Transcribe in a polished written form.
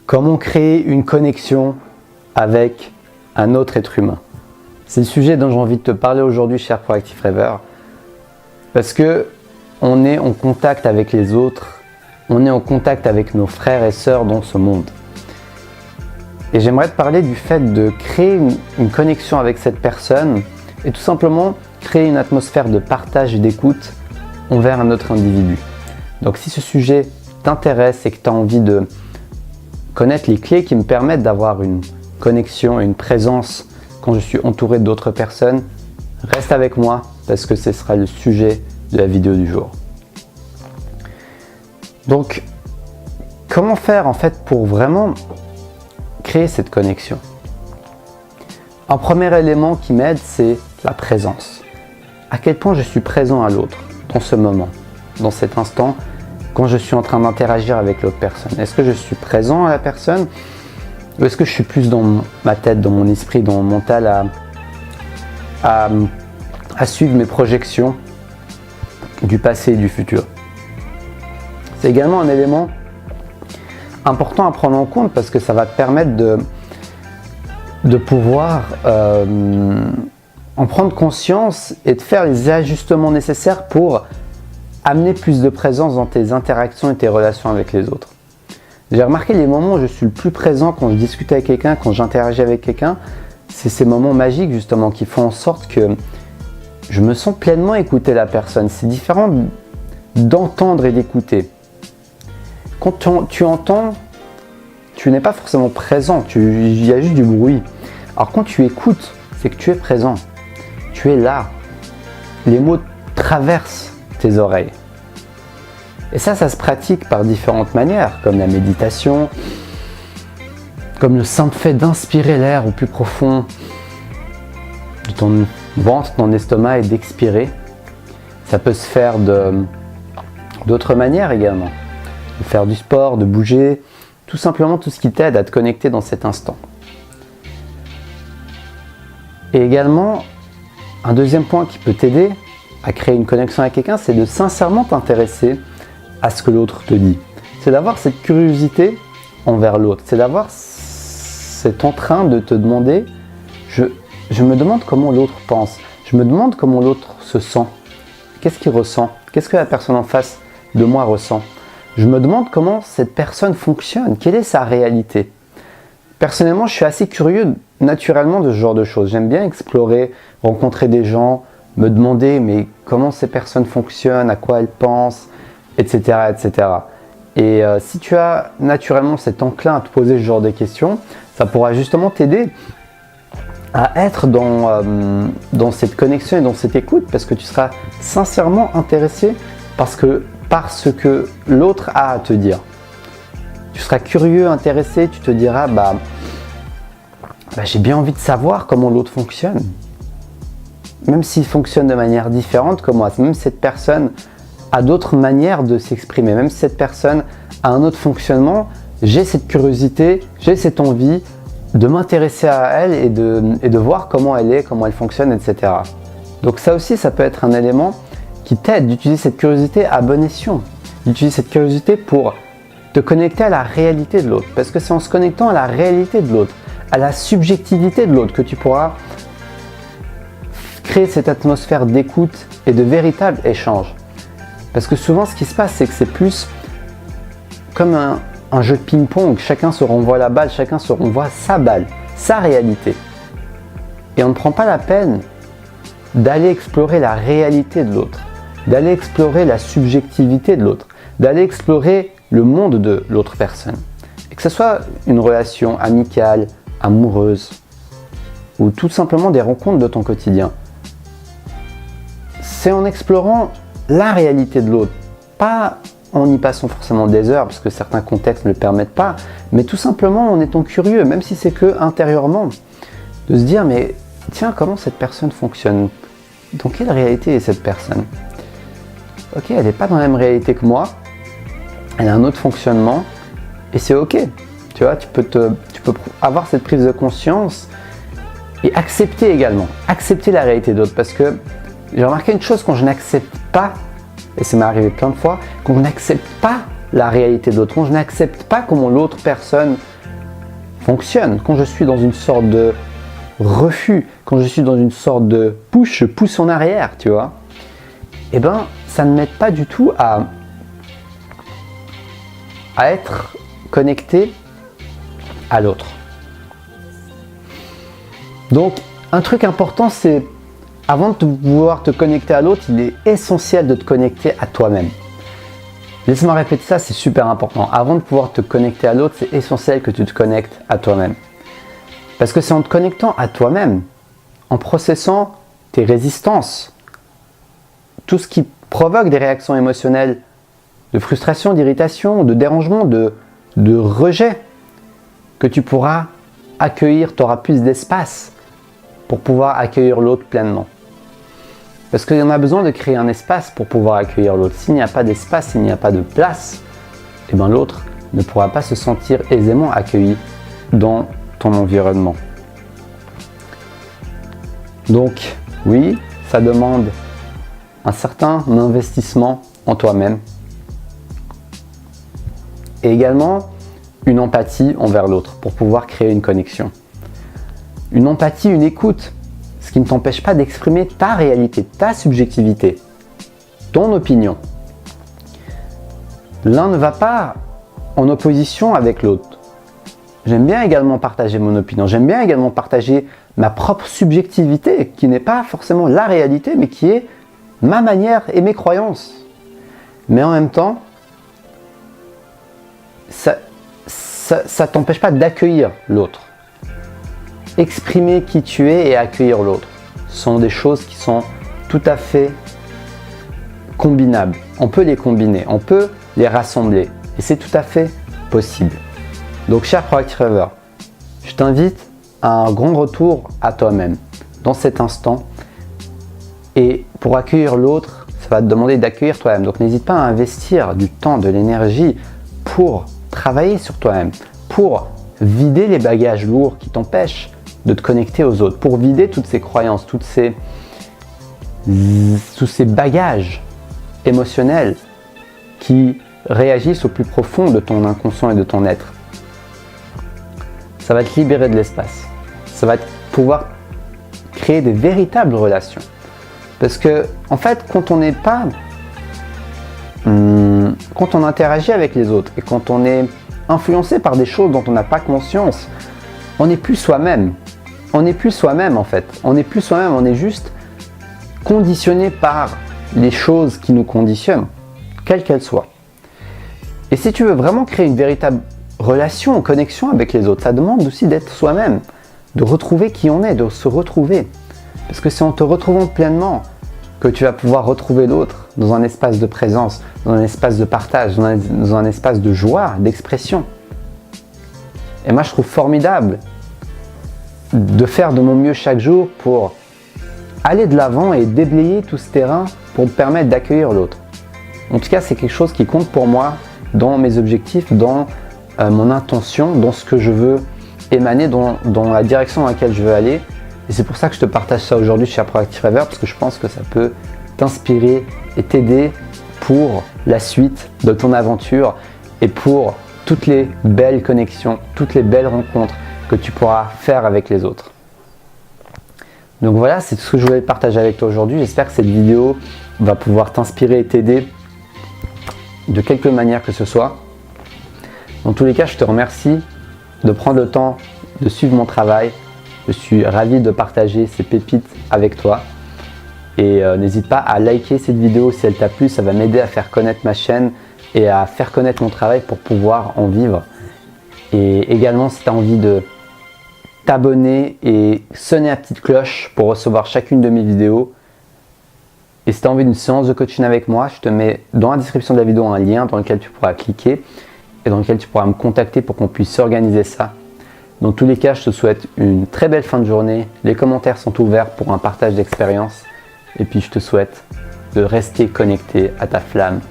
Comment créer une connexion avec un autre être humain? C'est le sujet dont j'ai envie de te parler aujourd'hui, cher Proactive Rêveur, parce que on est en contact avec les autres, on est en contact avec nos frères et sœurs dans ce monde. Et j'aimerais te parler du fait de créer une connexion avec cette personne et tout simplement créer une atmosphère de partage et d'écoute envers un autre individu. Donc si ce sujet t'intéresse et que tu as envie de connaître les clés qui me permettent d'avoir une connexion et une présence quand je suis entouré d'autres personnes, reste avec moi parce que ce sera le sujet de la vidéo du jour. Donc, comment faire en fait pour vraiment créer cette connexion? Un premier élément qui m'aide, c'est la présence. À quel point je suis présent à l'autre dans ce moment, dans cet instant, quand je suis en train d'interagir avec l'autre personne. Est-ce que je suis présent à la personne ou est-ce que je suis plus dans ma tête, dans mon esprit, dans mon mental à suivre mes projections du passé et du futur? C'est également un élément important à prendre en compte parce que ça va te permettre de pouvoir en prendre conscience et de faire les ajustements nécessaires pour amener plus de présence dans tes interactions et tes relations avec les autres. J'ai remarqué les moments où je suis le plus présent quand je discute avec quelqu'un, quand j'interagis avec quelqu'un, c'est ces moments magiques justement qui font en sorte que je me sens pleinement écouter la personne. C'est différent d'entendre et d'écouter. Quand tu entends, tu n'es pas forcément présent, il y a juste du bruit. Alors quand tu écoutes, c'est que tu es présent, tu es là. Les mots traversent tes oreilles. Et ça se pratique par différentes manières, comme la méditation, comme le simple fait d'inspirer l'air au plus profond de ton ventre, ton estomac et d'expirer. Ça peut se faire d'autres manières également, de faire du sport, de bouger, tout simplement tout ce qui t'aide à te connecter dans cet instant. Et également, un deuxième point qui peut t'aider à créer une connexion avec quelqu'un, c'est de sincèrement t'intéresser à ce que l'autre te dit. C'est d'avoir cette curiosité envers l'autre. C'est d'avoir cet entrain de te demander, je me demande comment l'autre pense. Je me demande comment l'autre se sent. Qu'est-ce qu'il ressent? Qu'est-ce que la personne en face de moi ressent? Je me demande comment cette personne fonctionne. Quelle est sa réalité? Personnellement, je suis assez curieux naturellement de ce genre de choses. J'aime bien explorer, rencontrer des gens, me demander mais comment ces personnes fonctionnent, à quoi elles pensent, etc. etc. Et si tu as naturellement cet enclin à te poser ce genre de questions, ça pourra justement t'aider à être dans cette connexion et dans cette écoute parce que tu seras sincèrement intéressé par ce que l'autre a à te dire. Tu seras curieux, intéressé, tu te diras j'ai bien envie de savoir comment l'autre fonctionne. Même s'il fonctionne de manière différente que moi, même cette personne a d'autres manières de s'exprimer, même si cette personne a un autre fonctionnement, j'ai cette curiosité, j'ai cette envie de m'intéresser à elle et de voir comment elle est, comment elle fonctionne, etc. Donc ça aussi, ça peut être un élément qui t'aide d'utiliser cette curiosité à bon escient, d'utiliser cette curiosité pour te connecter à la réalité de l'autre. Parce que c'est en se connectant à la réalité de l'autre, à la subjectivité de l'autre que tu pourras créer cette atmosphère d'écoute et de véritable échange. Parce que souvent, ce qui se passe, c'est que c'est plus comme un jeu de ping-pong. Chacun se renvoie la balle, chacun se renvoie sa balle, sa réalité. Et on ne prend pas la peine d'aller explorer la réalité de l'autre, d'aller explorer la subjectivité de l'autre, d'aller explorer le monde de l'autre personne. Et que ce soit une relation amicale, amoureuse, ou tout simplement des rencontres de ton quotidien. C'est en explorant la réalité de l'autre, pas en y passant forcément des heures, parce que certains contextes ne le permettent pas, mais tout simplement en étant curieux, même si c'est que intérieurement, de se dire, mais tiens, comment cette personne fonctionne? Dans quelle réalité est cette personne? Ok, elle n'est pas dans la même réalité que moi, elle a un autre fonctionnement, et c'est ok. Tu vois, tu peux avoir cette prise de conscience et accepter également, accepter la réalité d'autres, parce que j'ai remarqué une chose, quand je n'accepte pas, et ça m'est arrivé plein de fois, quand je n'accepte pas la réalité d'autre, quand je n'accepte pas comment l'autre personne fonctionne, quand je suis dans une sorte de refus, quand je suis dans une sorte de push, je pousse en arrière, tu vois, eh ben, ça ne m'aide pas du tout à être connecté à l'autre. Donc, un truc important, c'est avant de pouvoir te connecter à l'autre, il est essentiel de te connecter à toi-même. Laisse-moi répéter ça, c'est super important. Avant de pouvoir te connecter à l'autre, c'est essentiel que tu te connectes à toi-même. Parce que c'est en te connectant à toi-même, en processant tes résistances, tout ce qui provoque des réactions émotionnelles de frustration, d'irritation, de dérangement, de rejet, que tu pourras accueillir, tu auras plus d'espace pour pouvoir accueillir l'autre pleinement. Parce qu'il y en a besoin de créer un espace pour pouvoir accueillir l'autre. S'il n'y a pas d'espace, s'il n'y a pas de place, eh bien l'autre ne pourra pas se sentir aisément accueilli dans ton environnement. Donc, oui, ça demande un certain investissement en toi-même et également une empathie envers l'autre pour pouvoir créer une connexion. Une empathie, une écoute, ce qui ne t'empêche pas d'exprimer ta réalité, ta subjectivité, ton opinion. L'un ne va pas en opposition avec l'autre. J'aime bien également partager mon opinion, j'aime bien également partager ma propre subjectivité, qui n'est pas forcément la réalité, mais qui est ma manière et mes croyances. Mais en même temps, ça ne t'empêche pas d'accueillir l'autre. Exprimer qui tu es et accueillir l'autre sont des choses qui sont tout à fait combinables. On peut les combiner, on peut les rassembler et c'est tout à fait possible. Donc, cher Proactive Rêveur, je t'invite à un grand retour à toi-même dans cet instant. Et pour accueillir l'autre, ça va te demander d'accueillir toi-même. Donc, n'hésite pas à investir du temps, de l'énergie pour travailler sur toi-même, pour vider les bagages lourds qui t'empêchent de te connecter aux autres, pour vider toutes ces croyances, tous ces bagages émotionnels qui réagissent au plus profond de ton inconscient et de ton être. Ça va te libérer de l'espace. Ça va pouvoir créer des véritables relations. Parce que, en fait, quand on interagit avec les autres et quand on est influencé par des choses dont on n'a pas conscience, on n'est plus soi-même. On n'est plus soi-même en fait. On n'est plus soi-même, on est juste conditionné par les choses qui nous conditionnent, quelles qu'elles soient. Et si tu veux vraiment créer une véritable relation, connexion avec les autres, ça demande aussi d'être soi-même, de retrouver qui on est, de se retrouver. Parce que c'est en te retrouvant pleinement que tu vas pouvoir retrouver l'autre dans un espace de présence, dans un espace de partage, dans un espace de joie, d'expression. Et moi, je trouve formidable de faire de mon mieux chaque jour pour aller de l'avant et déblayer tout ce terrain pour me permettre d'accueillir l'autre. En tout cas, c'est quelque chose qui compte pour moi dans mes objectifs, dans mon intention, dans ce que je veux émaner, dans la direction dans laquelle je veux aller. Et c'est pour ça que je te partage ça aujourd'hui chez Proactive Rêveur, parce que je pense que ça peut t'inspirer et t'aider pour la suite de ton aventure et pour toutes les belles connexions, toutes les belles rencontres que tu pourras faire avec les autres. Donc voilà, c'est tout ce que je voulais partager avec toi aujourd'hui. J'espère que cette vidéo va pouvoir t'inspirer et t'aider de quelque manière que ce soit. Dans tous les cas, je te remercie de prendre le temps de suivre mon travail. Je suis ravi de partager ces pépites avec toi. Et n'hésite pas à liker cette vidéo si elle t'a plu. Ça va m'aider à faire connaître ma chaîne et à faire connaître mon travail pour pouvoir en vivre. Et également, si tu as envie de t'abonner et sonner la petite cloche pour recevoir chacune de mes vidéos. Et si tu as envie d'une séance de coaching avec moi, je te mets dans la description de la vidéo un lien dans lequel tu pourras cliquer et dans lequel tu pourras me contacter pour qu'on puisse organiser ça. Dans tous les cas, je te souhaite une très belle fin de journée. Les commentaires sont ouverts pour un partage d'expérience. Et puis, je te souhaite de rester connecté à ta flamme